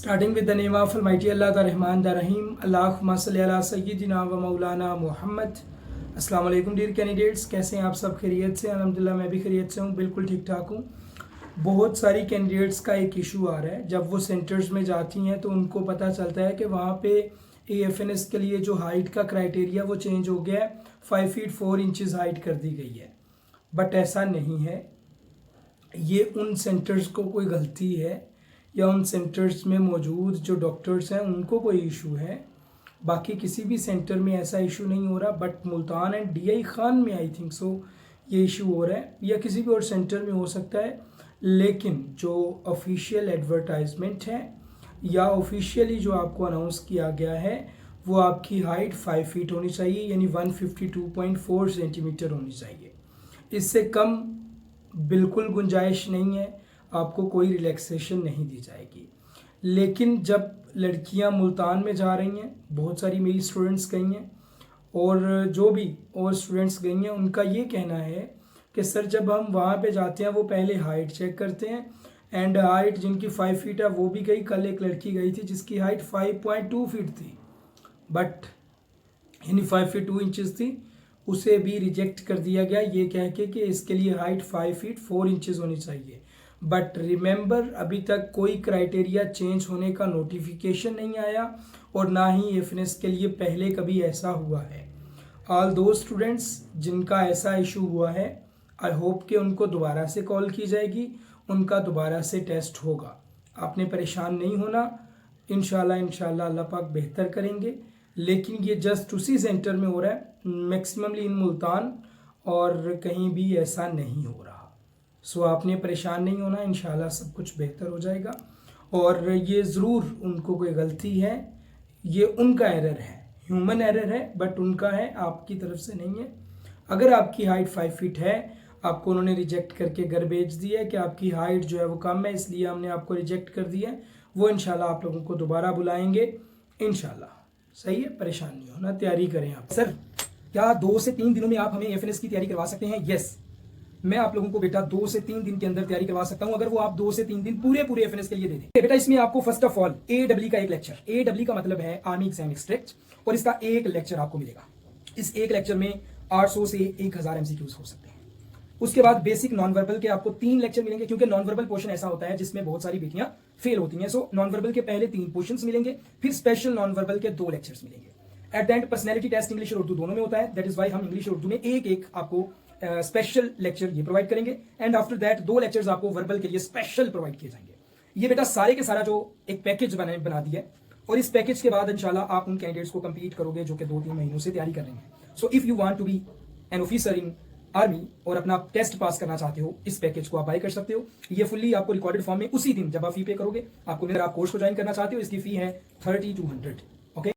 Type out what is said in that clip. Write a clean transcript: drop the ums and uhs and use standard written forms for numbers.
Starting with the name of Almighty Allah, the Rahman, the Rahim. Allahumma salli ala Sayyidina wa Maulana Muhammad. अस्सलाम वालेकुम dear candidates, कैसे हैं आप सब? खैरियत से? अल्हम्दुलिल्लाह मैं भी खैरियत से हूँ, बिल्कुल ठीक ठाक हूँ। बहुत सारी कैंडिडेट्स का एक इशू आ रहा है, जब वो सेंटर्स में जाती हैं तो उनको पता चलता है कि वहाँ पे AFNS के लिए जो हाइट का क्राइटेरिया वो चेंज हो गया है, 5 फीट 4 इंचज़ हाइट कर दी गई है। बट ऐसा नहीं है, ये उन सेंटर्स को कोई गलती है या उन सेंटर्स में मौजूद जो डॉक्टर्स हैं उनको कोई इशू है। बाकी किसी भी सेंटर में ऐसा इशू नहीं हो रहा, but Multan and DI Khan में आई थिंक सो ये इशू हो रहा है, या किसी भी और सेंटर में हो सकता है। लेकिन जो ऑफिशियल एडवर्टाइजमेंट है या ऑफिशियली जो आपको अनाउंस किया गया है वो आपकी हाइट 5 फीट होनी चाहिए, यानी 152.4 सेंटीमीटर होनी चाहिए। इससे कम बिल्कुल गुंजाइश नहीं है, आपको कोई रिलैक्सेशन नहीं दी जाएगी। लेकिन जब लड़कियां मुल्तान में जा रही हैं, बहुत सारी मेरी स्टूडेंट्स गई हैं और जो भी और स्टूडेंट्स गई हैं, उनका ये कहना है कि सर जब हम वहाँ पे जाते हैं वो पहले हाइट चेक करते हैं, एंड हाइट जिनकी 5 फीट है वो भी गई। कल एक लड़की गई थी जिसकी हाइट 5.2 फीट थी, बट यानी 5 फीट 2 इंचज़ थी, उसे भी रिजेक्ट कर दिया गया ये कह के कि इसके लिए हाइट 5 फीट 4 इंचज़ होनी चाहिए। बट रिमेंबर, अभी तक कोई क्राइटेरिया चेंज होने का नोटिफिकेशन नहीं आया और ना ही AFNS के लिए पहले कभी ऐसा हुआ है। ऑल दो स्टूडेंट्स जिनका ऐसा इशू हुआ है, आई होप कि उनको दोबारा से कॉल की जाएगी, उनका दोबारा से टेस्ट होगा। आपने परेशान नहीं होना, इंशाल्लाह अल्लाह पाक बेहतर करेंगे। लेकिन ये जस्ट उसी सेंटर में हो रहा है, मैक्सिममली इन मुल्तान, और कहीं भी ऐसा नहीं हो रहा। सो आपने परेशान नहीं होना, इंशाल्लाह सब कुछ बेहतर हो जाएगा। और ये ज़रूर उनको कोई गलती है, ये उनका एरर है, ह्यूमन एरर है, बट उनका है, आपकी तरफ से नहीं है। अगर आपकी हाइट 5 फीट है, आपको उन्होंने रिजेक्ट करके घर भेज दिया है कि आपकी हाइट जो है वो कम है, इसलिए हमने आपको रिजेक्ट कर दिया है, वो इंशाल्लाह आप लोगों को दोबारा बुलाएंगे इंशाल्लाह। सही है, परेशान नहीं होना, तैयारी करें आप। सर क्या 2 से 3 दिनों में आप हमें AFNS की तैयारी करवा सकते हैं? यस, मैं आप लोगों को बेटा 2 से 3 दिन के अंदर तैयारी करवा सकता हूं, अगर वो आप 2 से 3 दिन पूरे AFNS के लिए दे दें। बेटा इसमें आपको फर्स्ट ऑफ ऑल AEE का एक लेक्चर, AEE का मतलब है आर्मी एग्जाम एक्सट्रैक्ट, और इसका एक लेक्चर आपको मिलेगा। इस एक लेक्चर में 800 से 1000 MCQs हो सकते हैं। उसके बाद बेसिक नॉन वर्बल के आपको 3 लेक्चर मिलेंगे, क्योंकि नॉन वर्बल पोर्शन ऐसा होता है जिसमें बहुत सारी बेटियां फेल होती हैं। सो नॉन वर्बल के पहले 3 पोर्शंस मिलेंगे, फिर स्पेशल नॉन वर्बल के 2 लेक्चर्स मिलेंगे। At the end personality test English और उर्दू दोनों में होता है, दैट इज वाई हम इंग्लिश और उर्दू में एक आपको स्पेशल लेक्चर ये प्रोवाइड करेंगे, एंड आफ्टर दैट 2 लेक्चर्स आपको वर्बल के लिए स्पेशल प्रोवाइड किए जाएंगे। ये बेटा सारे के सारा जो एक पैकेज बना दिया है, और इस पैकेज के बाद इंशाल्लाह आप उन कैंडिडेट्स को कंप्लीट करोगे जो कि 2-3 महीनों से तैयारी कर रहे हैं। So if you want to be an officer in army और अपना टेस्ट पास करना चाहते हो, इस पैकेज को आप बाय कर सकते हो। ये फुल्ली आपको रिकॉर्डेड फॉर्म में उसी दिन जब आप फी पे करोगे आपको, अगर आप कोर्स को ज्वाइन करना चाहते हो, इसकी फी है 3200।